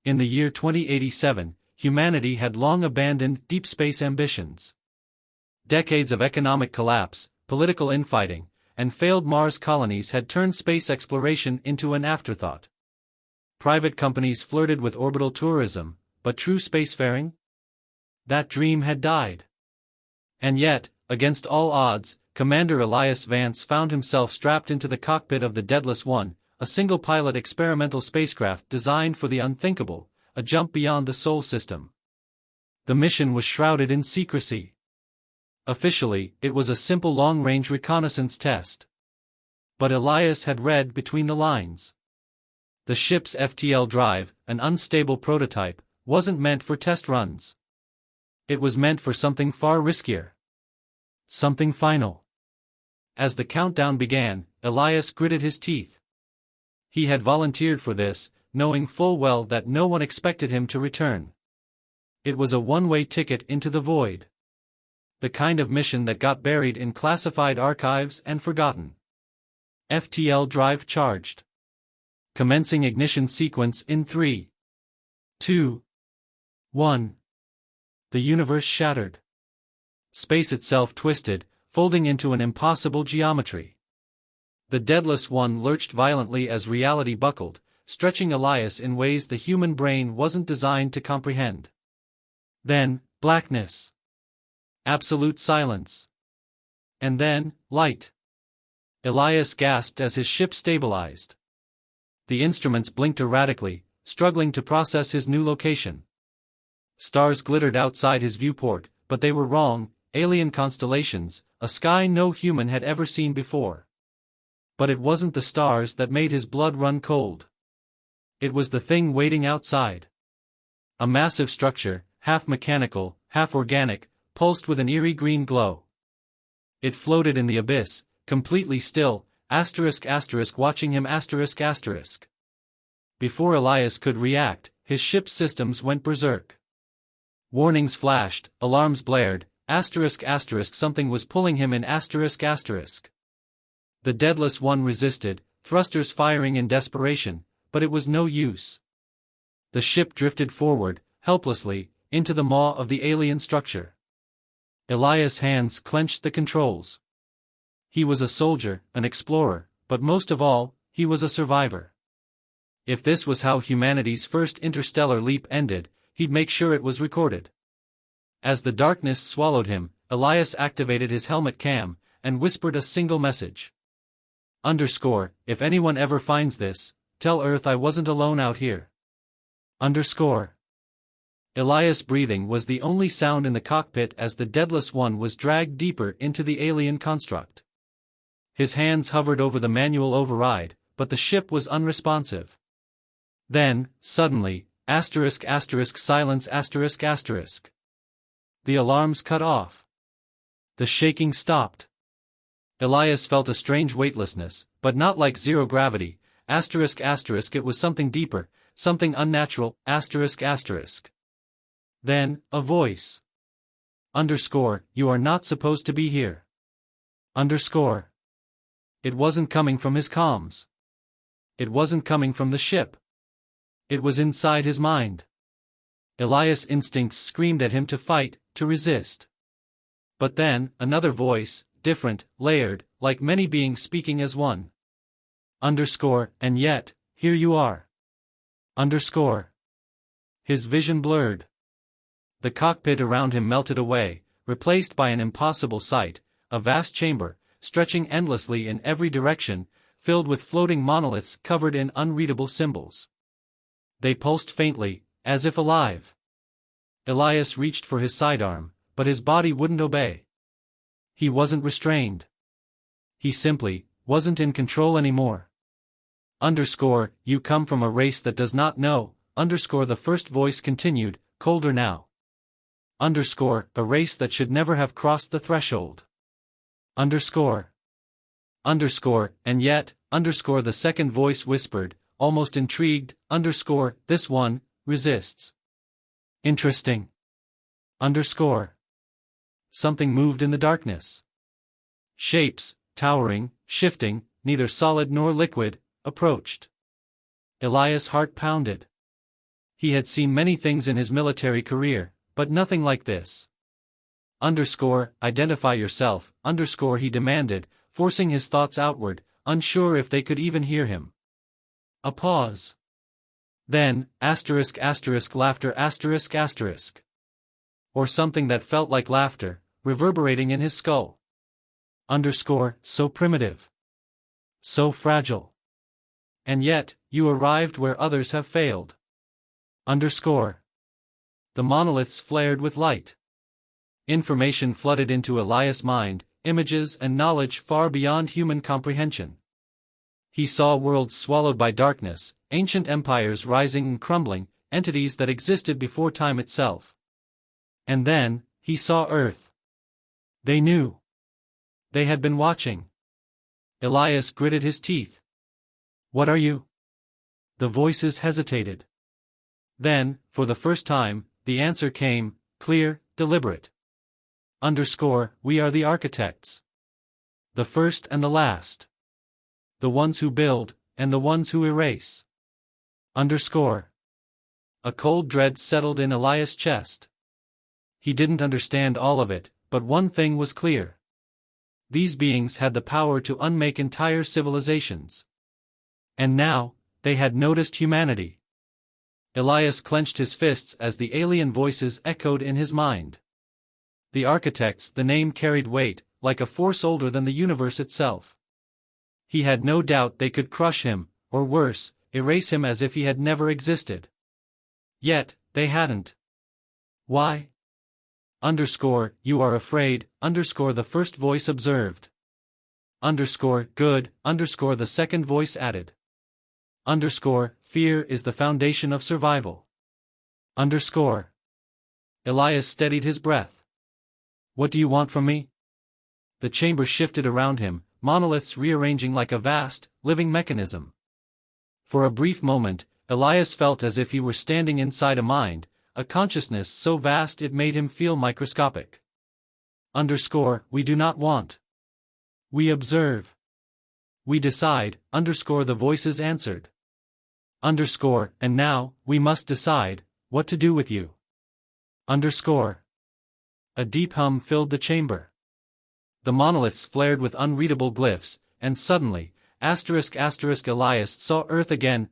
In the year 2087, humanity had long abandoned deep space ambitions. Decades of economic collapse, political infighting, and failed Mars colonies had turned space exploration into an afterthought. Private companies flirted with orbital tourism, but true spacefaring? That dream had died. And yet, against all odds, Commander Elias Vance found himself strapped into the cockpit of the Daedalus 1, a single-pilot experimental spacecraft designed for the unthinkable, a jump beyond the Sol system. The mission was shrouded in secrecy. Officially, it was a simple long-range reconnaissance test. But Elias had read between the lines. The ship's FTL drive, an unstable prototype, wasn't meant for test runs. It was meant for something far riskier. Something final. As the countdown began, Elias gritted his teeth. He had volunteered for this, knowing full well that no one expected him to return. It was a one-way ticket into the void. The kind of mission that got buried in classified archives and forgotten. FTL drive charged. Commencing ignition sequence in 3, 2, 1. The universe shattered. Space itself twisted, folding into an impossible geometry. The Daedalus 1 lurched violently as reality buckled, stretching Elias in ways the human brain wasn't designed to comprehend. Then, blackness. Absolute silence. And then, light. Elias gasped as his ship stabilized. The instruments blinked erratically, struggling to process his new location. Stars glittered outside his viewport, but they were wrong, alien constellations, a sky no human had ever seen before. But it wasn't the stars that made his blood run cold. It was the thing waiting outside. A massive structure, half mechanical, half organic, pulsed with an eerie green glow. It floated in the abyss, completely still, watching him Before Elias could react, his ship's systems went berserk. Warnings flashed, alarms blared, something was pulling him in The Daedalus 1 resisted, thrusters firing in desperation, but it was no use. The ship drifted forward, helplessly, into the maw of the alien structure. Elias' hands clenched the controls. He was a soldier, an explorer, but most of all, he was a survivor. If this was how humanity's first interstellar leap ended, he'd make sure it was recorded. As the darkness swallowed him, Elias activated his helmet cam, and whispered a single message. If anyone ever finds this, tell Earth I wasn't alone out here. Elias' breathing was the only sound in the cockpit as the Daedalus 1 was dragged deeper into the alien construct. His hands hovered over the manual override, but the ship was unresponsive. Then, suddenly, silence The alarms cut off. The shaking stopped. Elias felt a strange weightlessness, but not like zero gravity, it was something deeper, something unnatural, Then, a voice. You are not supposed to be here. It wasn't coming from his comms. It wasn't coming from the ship. It was inside his mind. Elias' instincts screamed at him to fight, to resist. But then, another voice, different, layered, like many beings speaking as one. And yet, here you are. His vision blurred. The cockpit around him melted away, replaced by an impossible sight, a vast chamber, stretching endlessly in every direction, filled with floating monoliths covered in unreadable symbols. They pulsed faintly, as if alive. Elias reached for his sidearm, but his body wouldn't obey. He wasn't restrained. He simply wasn't in control anymore. You come from a race that does not know, the first voice continued, colder now. A race that should never have crossed the threshold. And yet, the second voice whispered, almost intrigued, this one, resists. Interesting. Something moved in the darkness. Shapes, towering, shifting, neither solid nor liquid, approached. Elias' heart pounded. He had seen many things in his military career, but nothing like this. Identify yourself, he demanded, forcing his thoughts outward, unsure if they could even hear him. A pause. Then, laughter or something that felt like laughter, reverberating in his skull. So primitive. So fragile. And yet, you arrived where others have failed. The monoliths flared with light. Information flooded into Elias' mind, images and knowledge far beyond human comprehension. He saw worlds swallowed by darkness, ancient empires rising and crumbling, entities that existed before time itself. And then, he saw Earth. They knew. They had been watching. Elias gritted his teeth. What are you? The voices hesitated. Then, for the first time, the answer came, clear, deliberate. We are the architects. The first and the last. The ones who build, and the ones who erase. A cold dread settled in Elias' chest. He didn't understand all of it, but one thing was clear. These beings had the power to unmake entire civilizations. And now, they had noticed humanity. Elias clenched his fists as the alien voices echoed in his mind. The architects, the name carried weight, like a force older than the universe itself. He had no doubt they could crush him, or worse, erase him as if he had never existed. Yet, they hadn't. Why? You are afraid, the first voice observed. Good, the second voice added. Fear is the foundation of survival. Elias steadied his breath. What do you want from me? The chamber shifted around him, monoliths rearranging like a vast, living mechanism. For a brief moment, Elias felt as if he were standing inside a mind, a consciousness so vast it made him feel microscopic. We do not want. We observe. We decide, the voices answered. And now, we must decide, what to do with you. A deep hum filled the chamber. The monoliths flared with unreadable glyphs, and suddenly, Elias saw Earth again,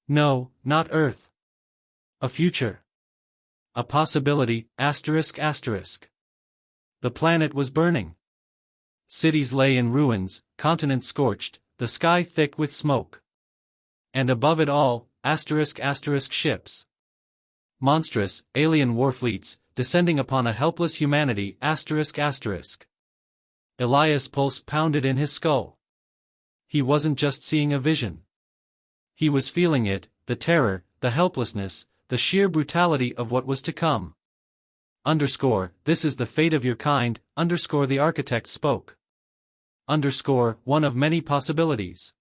No, not Earth. A future. A possibility, The planet was burning. Cities lay in ruins, continents scorched, the sky thick with smoke. And above it all, ships. Monstrous, alien war fleets, descending upon a helpless humanity, Elias' pulse pounded in his skull. He wasn't just seeing a vision. He was feeling it, the terror, the helplessness, the sheer brutality of what was to come. This is the fate of your kind, the architect spoke. One of many possibilities.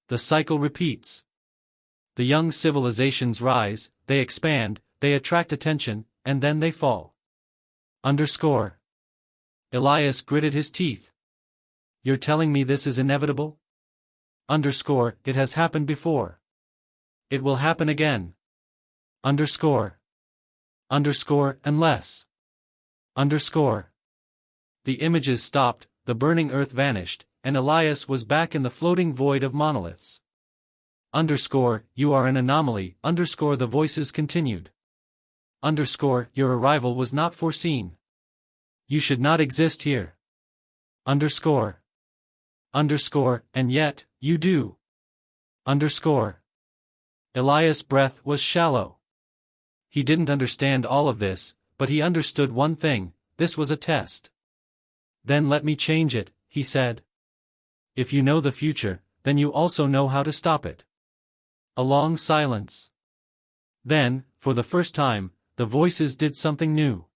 The cycle repeats. The young civilizations rise, they expand, they attract attention, and then they fall. Elias gritted his teeth. You're telling me this is inevitable? It has happened before. It will happen again. Unless. The images stopped, the burning earth vanished, and Elias was back in the floating void of monoliths. You are an anomaly, the voices continued. Your arrival was not foreseen. You should not exist here. And yet, you do. Elias' breath was shallow. He didn't understand all of this, but he understood one thing, this was a test. Then let me change it, he said. If you know the future, then you also know how to stop it. A long silence. Then, for the first time, the voices did something new.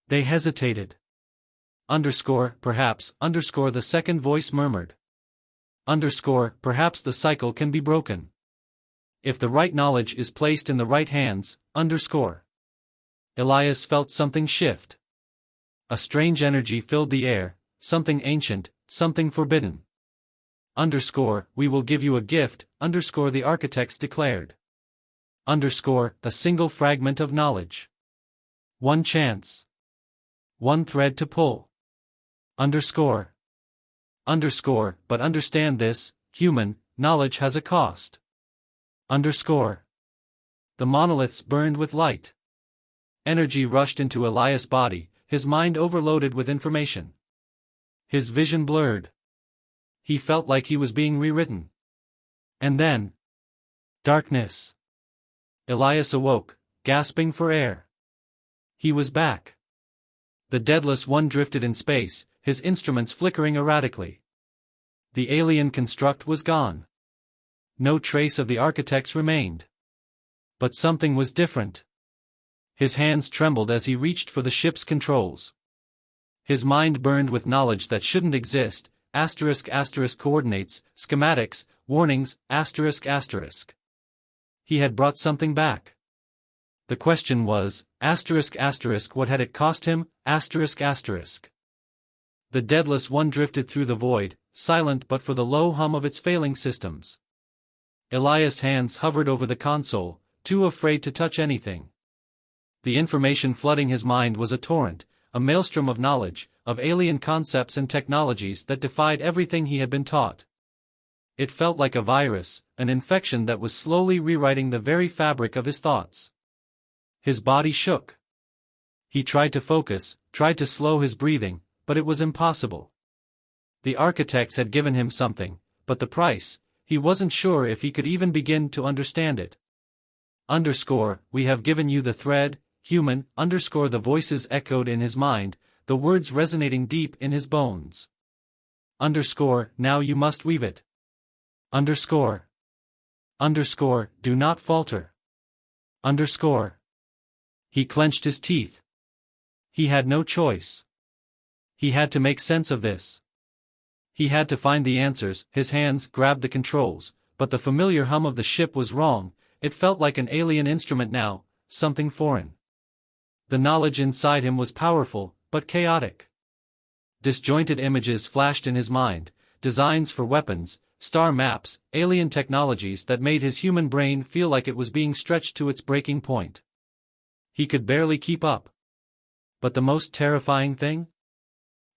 They hesitated. Perhaps, the second voice murmured. Perhaps the cycle can be broken. If the right knowledge is placed in the right hands, Elias felt something shift. A strange energy filled the air, something ancient, something forbidden. Underscore, we will give you a gift, underscore the architects declared. Underscore, a single fragment of knowledge. One chance. One thread to pull. Underscore. Underscore, but understand this, human, knowledge has a cost. Underscore. The monoliths burned with light. Energy rushed into Elias' body, his mind overloaded with information. His vision blurred. He felt like he was being rewritten. And then... darkness. Elias awoke, gasping for air. He was back. The Deadless One drifted in space, his instruments flickering erratically. The alien construct was gone. No trace of the architects remained. But something was different. His hands trembled as he reached for the ship's controls. His mind burned with knowledge that shouldn't exist, coordinates, schematics, warnings, He had brought something back. The question was, what had it cost him, The Deadless One drifted through the void, silent but for the low hum of its failing systems. Elias' hands hovered over the console, too afraid to touch anything. The information flooding his mind was a torrent, a maelstrom of knowledge, of alien concepts and technologies that defied everything he had been taught. It felt like a virus, an infection that was slowly rewriting the very fabric of his thoughts. His body shook. He tried to focus, tried to slow his breathing, but it was impossible. The architects had given him something, but the price, he wasn't sure if he could even begin to understand it. We have given you the thread, human, the voices echoed in his mind, the words resonating deep in his bones. Now you must weave it. Do not falter. He clenched his teeth. He had no choice. He had to make sense of this. He had to find the answers. His hands grabbed the controls, but the familiar hum of the ship was wrong. It felt like an alien instrument now, something foreign. The knowledge inside him was powerful, but chaotic. Disjointed images flashed in his mind, designs for weapons, star maps, alien technologies that made his human brain feel like it was being stretched to its breaking point. He could barely keep up. But the most terrifying thing?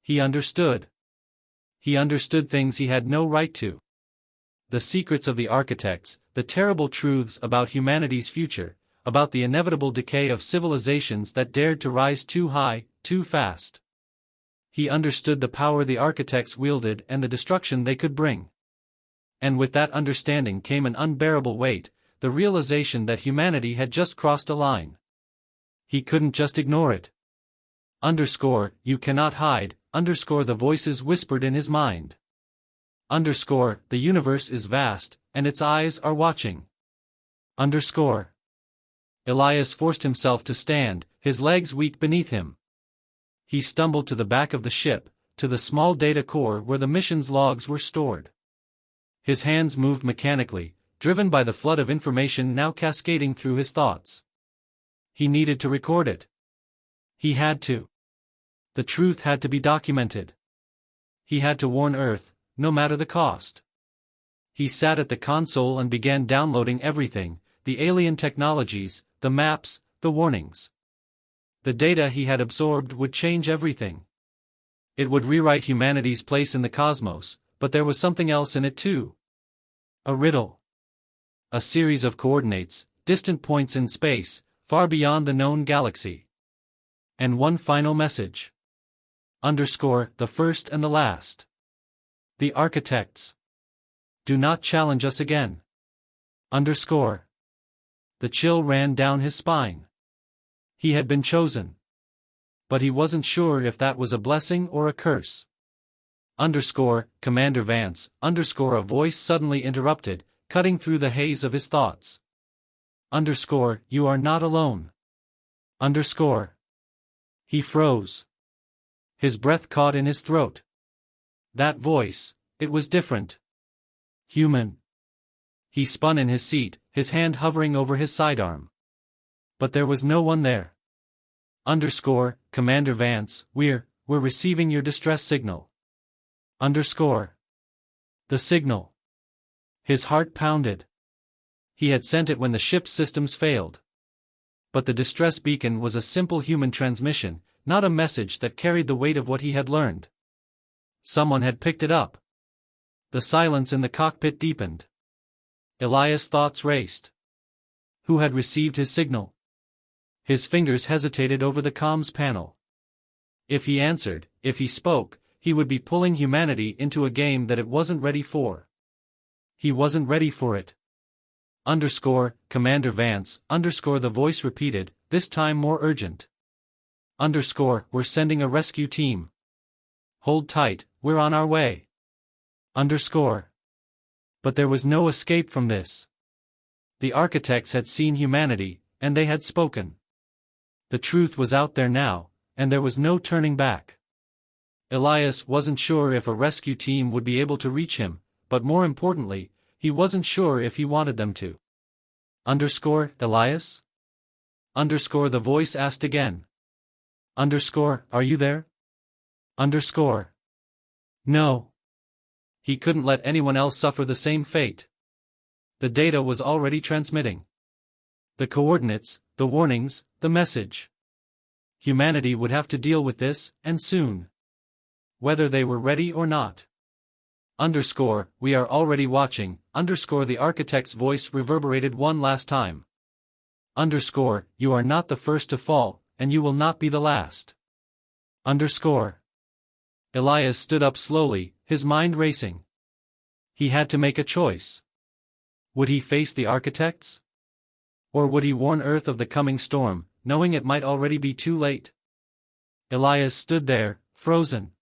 He understood. He understood things he had no right to. The secrets of the architects, the terrible truths about humanity's future, about the inevitable decay of civilizations that dared to rise too high, too fast. He understood the power the architects wielded and the destruction they could bring. And with that understanding came an unbearable weight, the realization that humanity had just crossed a line. He couldn't just ignore it. You cannot hide, the voices whispered in his mind. The universe is vast, and its eyes are watching. Elias forced himself to stand, his legs weak beneath him. He stumbled to the back of the ship, to the small data core where the mission's logs were stored. His hands moved mechanically, driven by the flood of information now cascading through his thoughts. He needed to record it. He had to. The truth had to be documented. He had to warn Earth, no matter the cost. He sat at the console and began downloading everything, the alien technologies, the maps, the warnings. The data he had absorbed would change everything. It would rewrite humanity's place in the cosmos, but there was something else in it too. A riddle. A series of coordinates, distant points in space, far beyond the known galaxy. And one final message. The first and the last. The architects. Do not challenge us again. The chill ran down his spine. He had been chosen. But he wasn't sure if that was a blessing or a curse. Commander Vance, a voice suddenly interrupted, cutting through the haze of his thoughts. You are not alone. He froze. His breath caught in his throat. That voice, it was different. Human. He spun in his seat, his hand hovering over his sidearm. But there was no one there. Commander Vance, we're receiving your distress signal. The The signal. His heart pounded. He had sent it when the ship's systems failed. But the distress beacon was a simple human transmission, not a message that carried the weight of what he had learned. Someone had picked it up. The silence in the cockpit deepened. Elias' thoughts raced. Who had received his signal? His fingers hesitated over the comms panel. If he answered, if he spoke, he would be pulling humanity into a game that it wasn't ready for. He wasn't ready for it. Commander Vance, the voice repeated, this time more urgent. We're sending a rescue team. Hold tight, we're on our way. But there was no escape from this. The architects had seen humanity, and they had spoken. The truth was out there now, and there was no turning back. Elias wasn't sure if a rescue team would be able to reach him, but more importantly, he wasn't sure if he wanted them to. Elias? The voice asked again. Are you there? No. He couldn't let anyone else suffer the same fate. The data was already transmitting. The coordinates, the warnings, the message. Humanity would have to deal with this, and soon. Whether they were ready or not. We are already watching, the architect's voice reverberated one last time. You are not the first to fall, and you will not be the last. Elias stood up slowly, his mind racing. He had to make a choice. Would he face the architects? Or would he warn Earth of the coming storm, knowing it might already be too late? Elias stood there, frozen.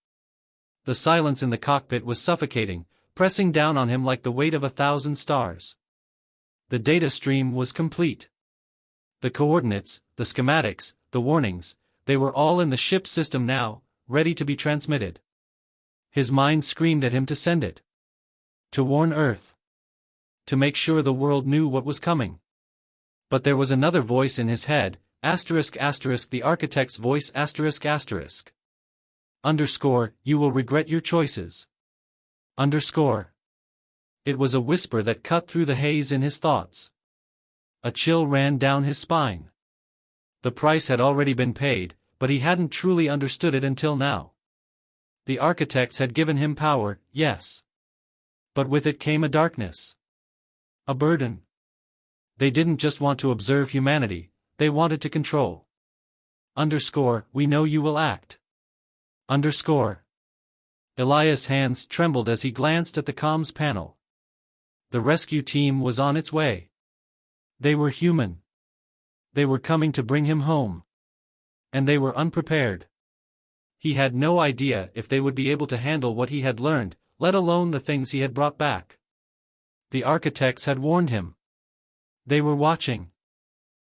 The silence in the cockpit was suffocating, pressing down on him like the weight of 1,000 stars. The data stream was complete. The coordinates, the schematics, the warnings, they were all in the ship system now, ready to be transmitted. His mind screamed at him to send it. To warn Earth. To make sure the world knew what was coming. But there was another voice in his head, the architect's voice, You will regret your choices. It was a whisper that cut through the haze in his thoughts. A chill ran down his spine. The price had already been paid, but he hadn't truly understood it until now. The architects had given him power, yes. But with it came a darkness. A burden. They didn't just want to observe humanity, they wanted to control. We know you will act. Elias' hands trembled as he glanced at the comms panel. The rescue team was on its way. They were human. They were coming to bring him home. And they were unprepared. He had no idea if they would be able to handle what he had learned, let alone the things he had brought back. The architects had warned him. They were watching.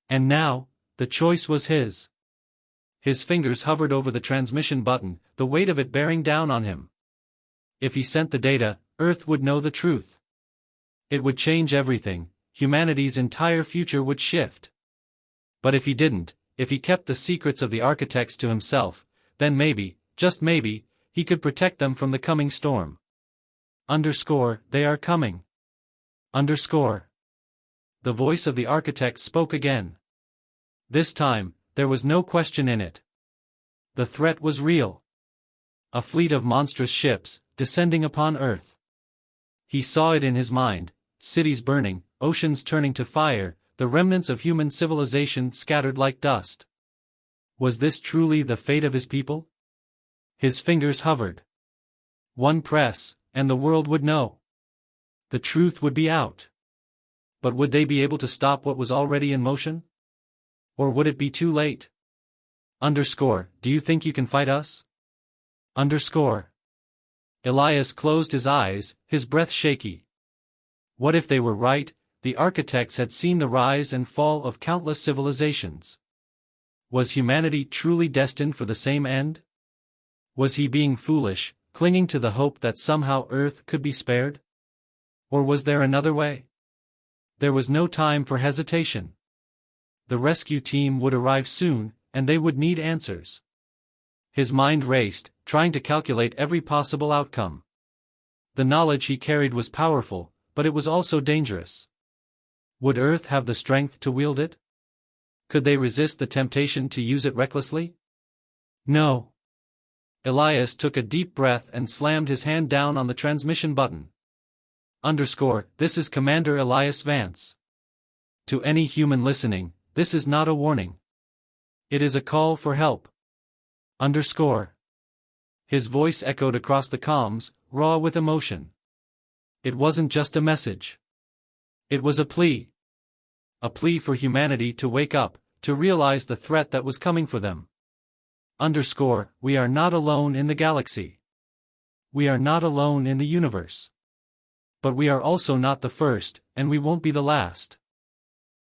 And now, the choice was his. His fingers hovered over the transmission button, the weight of it bearing down on him. If he sent the data, Earth would know the truth. It would change everything, humanity's entire future would shift. But if he didn't, if he kept the secrets of the architects to himself, then maybe, just maybe, he could protect them from the coming storm. They are coming. The voice of the architect spoke again. This time, there was no question in it. The threat was real. A fleet of monstrous ships, descending upon Earth. He saw it in his mind, cities burning, oceans turning to fire, the remnants of human civilization scattered like dust. Was this truly the fate of his people? His fingers hovered. One press, and the world would know. The truth would be out. But would they be able to stop what was already in motion? Or would it be too late? Do you think you can fight us? Elias closed his eyes, his breath shaky. What if they were right? The architects had seen the rise and fall of countless civilizations. Was humanity truly destined for the same end? Was he being foolish, clinging to the hope that somehow Earth could be spared? Or was there another way? There was no time for hesitation. The rescue team would arrive soon, and they would need answers. His mind raced, trying to calculate every possible outcome. The knowledge he carried was powerful, but it was also dangerous. Would Earth have the strength to wield it? Could they resist the temptation to use it recklessly? No. Elias took a deep breath and slammed his hand down on the transmission button. This is Commander Elias Vance. To any human listening, this is not a warning. It is a call for help. His voice echoed across the comms, raw with emotion. It wasn't just a message. It was a plea. A plea for humanity to wake up, to realize the threat that was coming for them. We are not alone in the galaxy. We are not alone in the universe. But we are also not the first, and we won't be the last.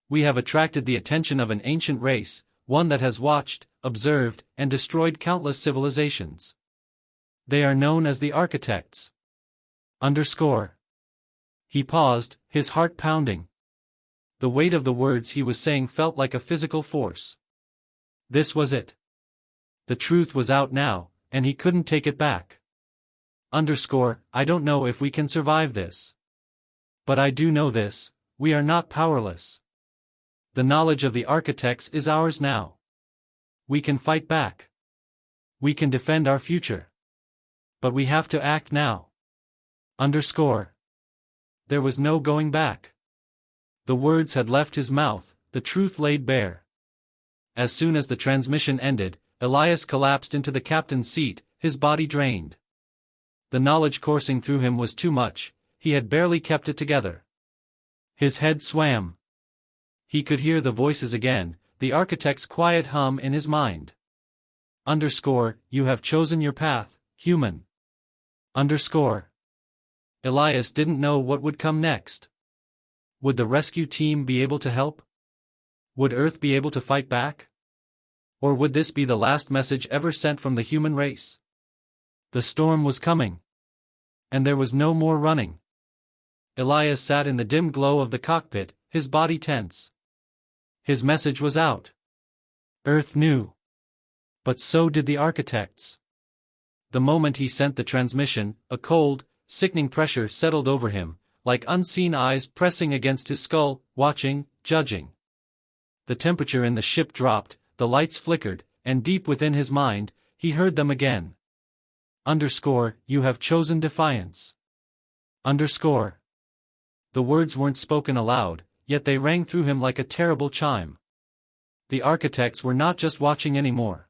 We have attracted the attention of an ancient race, one that has watched, observed, and destroyed countless civilizations. They are known as the Architects. He paused, his heart pounding. The weight of the words he was saying felt like a physical force. This was it. The truth was out now, and he couldn't take it back. I don't know if we can survive this. But I do know this, we are not powerless. The knowledge of the Architects is ours now. We can fight back. We can defend our future. But we have to act now. There was no going back. The words had left his mouth, the truth laid bare. As soon as the transmission ended, Elias collapsed into the captain's seat, his body drained. The knowledge coursing through him was too much, he had barely kept it together. His head swam. He could hear the voices again, the Architect's quiet hum in his mind. You have chosen your path, human. Elias didn't know what would come next. Would the rescue team be able to help? Would Earth be able to fight back? Or would this be the last message ever sent from the human race? The storm was coming. And there was no more running. Elias sat in the dim glow of the cockpit, his body tense. His message was out. Earth knew. But so did the Architects. The moment he sent the transmission, a cold, sickening pressure settled over him, like unseen eyes pressing against his skull, watching, judging. The temperature in the ship dropped, the lights flickered, and deep within his mind, he heard them again. You have chosen defiance. The words weren't spoken aloud, yet they rang through him like a terrible chime. The Architects were not just watching anymore.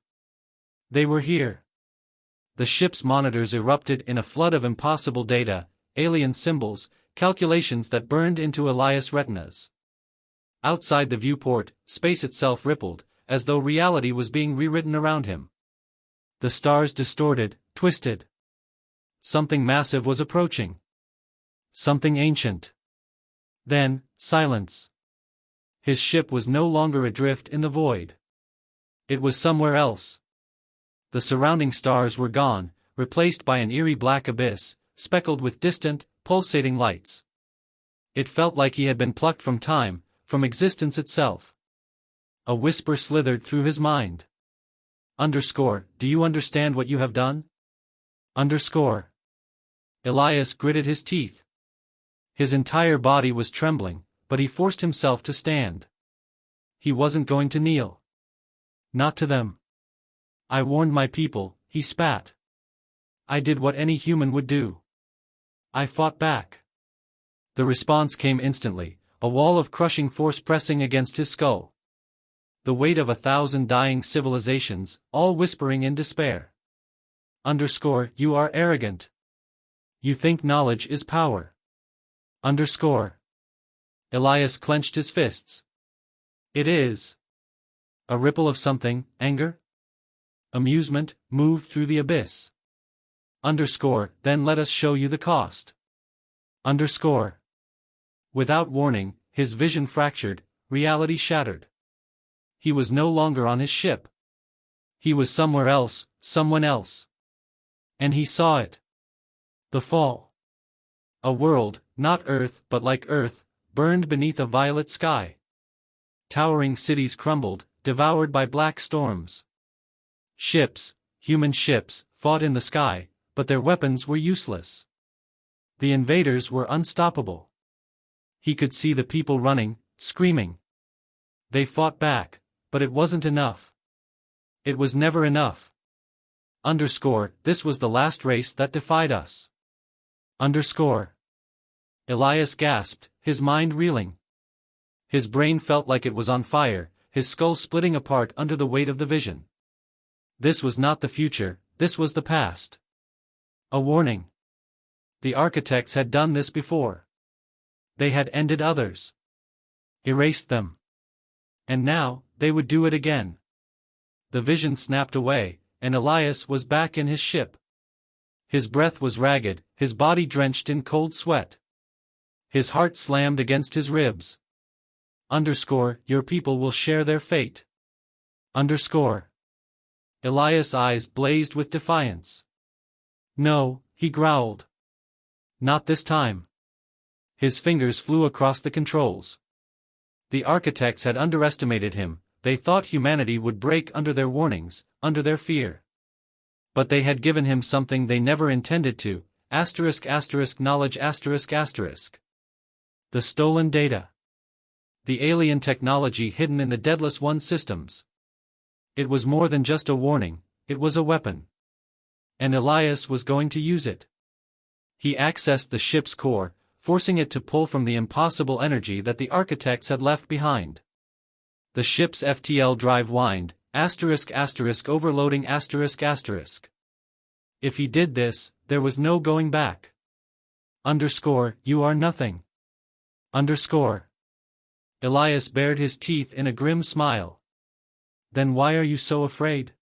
They were here. The ship's monitors erupted in a flood of impossible data, alien symbols, calculations that burned into Elias' retinas. Outside the viewport, space itself rippled, as though reality was being rewritten around him. The stars distorted, twisted. Something massive was approaching. Something ancient. Then, silence. His ship was no longer adrift in the void. It was somewhere else. The surrounding stars were gone, replaced by an eerie black abyss, speckled with distant, pulsating lights. It felt like he had been plucked from time, from existence itself. A whisper slithered through his mind. Do you understand what you have done? Elias gritted his teeth. His entire body was trembling, but he forced himself to stand. He wasn't going to kneel. Not to them. I warned my people, he spat. I did what any human would do. I fought back. The response came instantly, a wall of crushing force pressing against his skull. The weight of 1,000 dying civilizations, all whispering in despair. You are arrogant. You think knowledge is power. Elias clenched his fists. It is. A ripple of something, anger? Amusement, moved through the abyss. Then let us show you the cost. Without warning, his vision fractured, reality shattered. He was no longer on his ship. He was somewhere else, someone else. And he saw it. The fall. A world, not Earth but like Earth, burned beneath a violet sky. Towering cities crumbled, devoured by black storms. Ships, human ships, fought in the sky, but their weapons were useless. The invaders were unstoppable. He could see the people running, screaming. They fought back, but it wasn't enough. It was never enough. This was the last race that defied us. Elias gasped, his mind reeling. His brain felt like it was on fire, his skull splitting apart under the weight of the vision. This was not the future, this was the past. A warning. The architects had done this before. They had ended others. Erased them. And now, they would do it again. The vision snapped away, and Elias was back in his ship. His breath was ragged, his body drenched in cold sweat. His heart slammed against his ribs. Your people will share their fate. Elias' eyes blazed with defiance. No, he growled. Not this time. His fingers flew across the controls. The architects had underestimated him, they thought humanity would break under their warnings, under their fear. But they had given him something they never intended to, knowledge. The stolen data. The alien technology hidden in the Deadless One systems. It was more than just a warning, it was a weapon. And Elias was going to use it. He accessed the ship's core, forcing it to pull from the impossible energy that the architects had left behind. The ship's FTL drive whined, overloading. If he did this, there was no going back. You are nothing. Elias bared his teeth in a grim smile. Then why are you so afraid?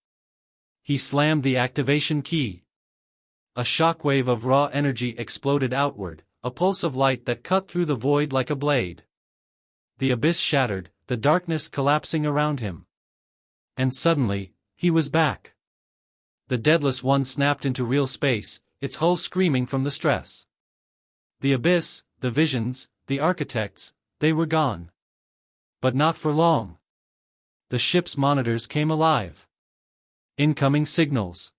He slammed the activation key. A shockwave of raw energy exploded outward, a pulse of light that cut through the void like a blade. The abyss shattered, the darkness collapsing around him. And suddenly, he was back. The Deadless One snapped into real space, its hull screaming from the stress. The abyss, the visions, the architects, they were gone. But not for long. The ship's monitors came alive. Incoming signals.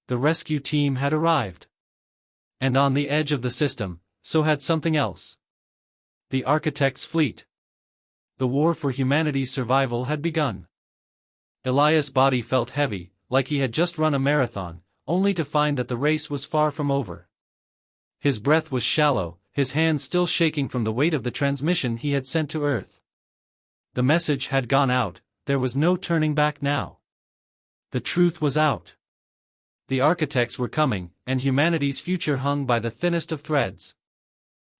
The rescue team had arrived. And on the edge of the system, so had something else. The architects' fleet. The war for humanity's survival had begun. Elias' body felt heavy, like he had just run a marathon, only to find that the race was far from over. His breath was shallow, his hands still shaking from the weight of the transmission he had sent to Earth. The message had gone out, there was no turning back now. The truth was out. The architects were coming, and humanity's future hung by the thinnest of threads.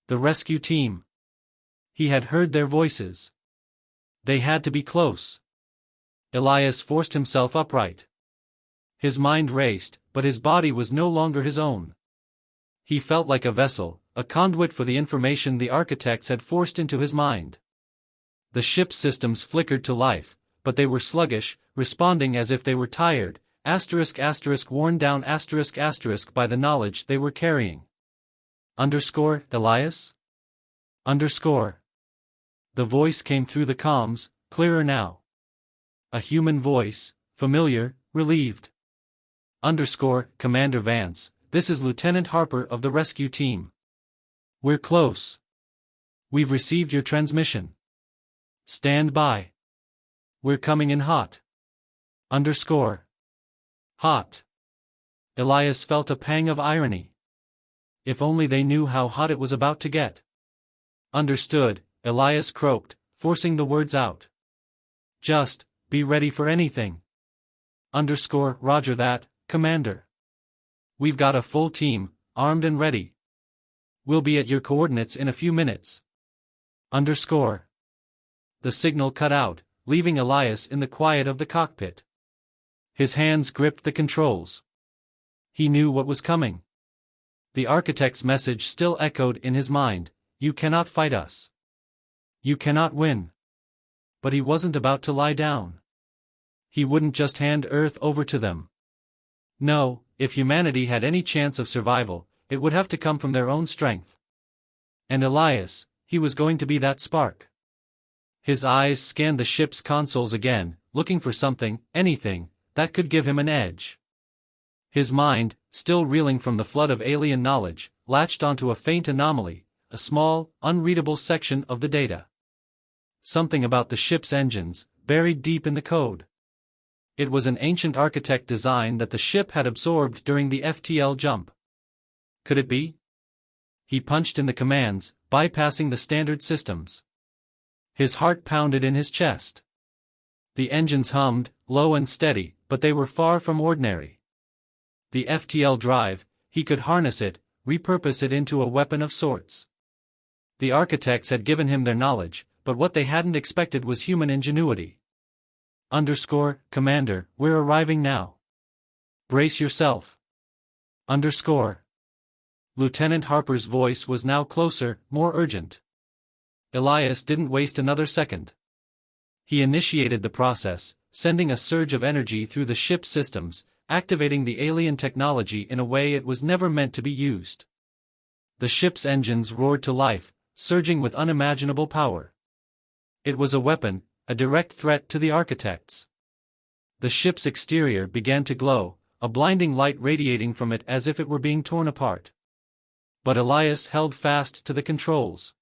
The rescue team. He had heard their voices. They had to be close. Elias forced himself upright. His mind raced, but his body was no longer his own. He felt like a vessel, a conduit for the information the architects had forced into his mind. The ship's systems flickered to life, but they were sluggish, responding as if they were tired, worn down by the knowledge they were carrying. Elias? The voice came through the comms, clearer now. A human voice, familiar, relieved. Commander Vance, this is Lieutenant Harper of the rescue team. We're close. We've received your transmission. Stand by. We're coming in hot. Hot. Elias felt a pang of irony. If only they knew how hot it was about to get. Understood, Elias croaked, forcing the words out. Just, be ready for anything. Roger that, Commander. We've got a full team, armed and ready. We'll be at your coordinates in a few minutes. The signal cut out, leaving Elias in the quiet of the cockpit. His hands gripped the controls. He knew what was coming. The architect's message still echoed in his mind, you cannot fight us. You cannot win. But he wasn't about to lie down. He wouldn't just hand Earth over to them. No, if humanity had any chance of survival, it would have to come from their own strength. And Elias, he was going to be that spark. His eyes scanned the ship's consoles again, looking for something, anything, that could give him an edge. His mind, still reeling from the flood of alien knowledge, latched onto a faint anomaly, a small, unreadable section of the data. Something about the ship's engines, buried deep in the code. It was an ancient architect design that the ship had absorbed during the FTL jump. Could it be? He punched in the commands, bypassing the standard systems. His heart pounded in his chest. The engines hummed, low and steady, but they were far from ordinary. The FTL drive, he could harness it, repurpose it into a weapon of sorts. The architects had given him their knowledge, but what they hadn't expected was human ingenuity. Commander, we're arriving now. Brace yourself. Lieutenant Harper's voice was now closer, more urgent. Elias didn't waste another second. He initiated the process, sending a surge of energy through the ship's systems, activating the alien technology in a way it was never meant to be used. The ship's engines roared to life, surging with unimaginable power. It was a weapon, a direct threat to the architects. The ship's exterior began to glow, a blinding light radiating from it as if it were being torn apart. But Elias held fast to the controls.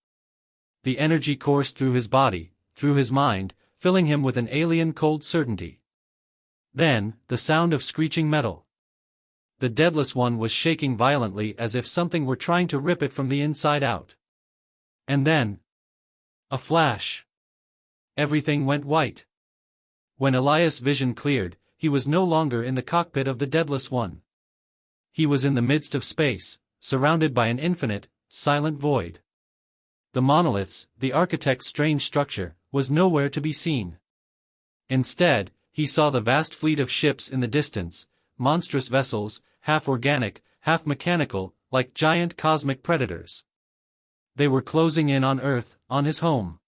The energy coursed through his body, through his mind, filling him with an alien cold certainty. Then, the sound of screeching metal. The Deadless One was shaking violently as if something were trying to rip it from the inside out. And then, a flash. Everything went white. When Elias' vision cleared, he was no longer in the cockpit of the Deadless One. He was in the midst of space, surrounded by an infinite, silent void. The monoliths, the architect's strange structure, was nowhere to be seen. Instead, he saw the vast fleet of ships in the distance, monstrous vessels, half organic, half mechanical, like giant cosmic predators. They were closing in on Earth, on his home.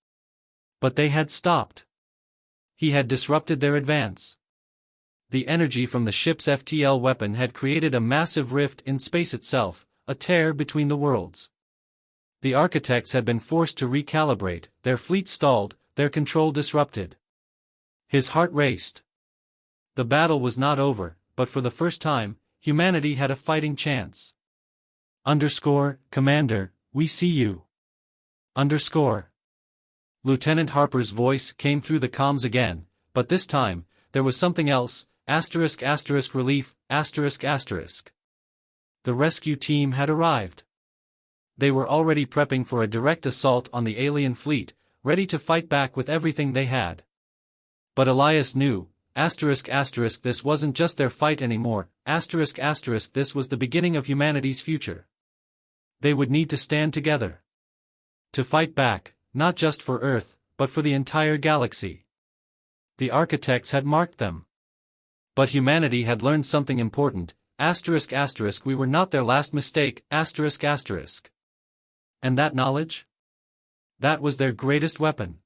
But they had stopped. He had disrupted their advance. The energy from the ship's FTL weapon had created a massive rift in space itself, a tear between the worlds. The architects had been forced to recalibrate, their fleet stalled, their control disrupted. His heart raced. The battle was not over, but for the first time, humanity had a fighting chance. Commander, we see you. Lieutenant Harper's voice came through the comms again, but this time, there was something else, relief, The rescue team had arrived. They were already prepping for a direct assault on the alien fleet, ready to fight back with everything they had. But Elias knew, this wasn't just their fight anymore, this was the beginning of humanity's future. They would need to stand together. To fight back, not just for Earth, but for the entire galaxy. The architects had marked them. But humanity had learned something important, we were not their last mistake, And that knowledge? That was their greatest weapon.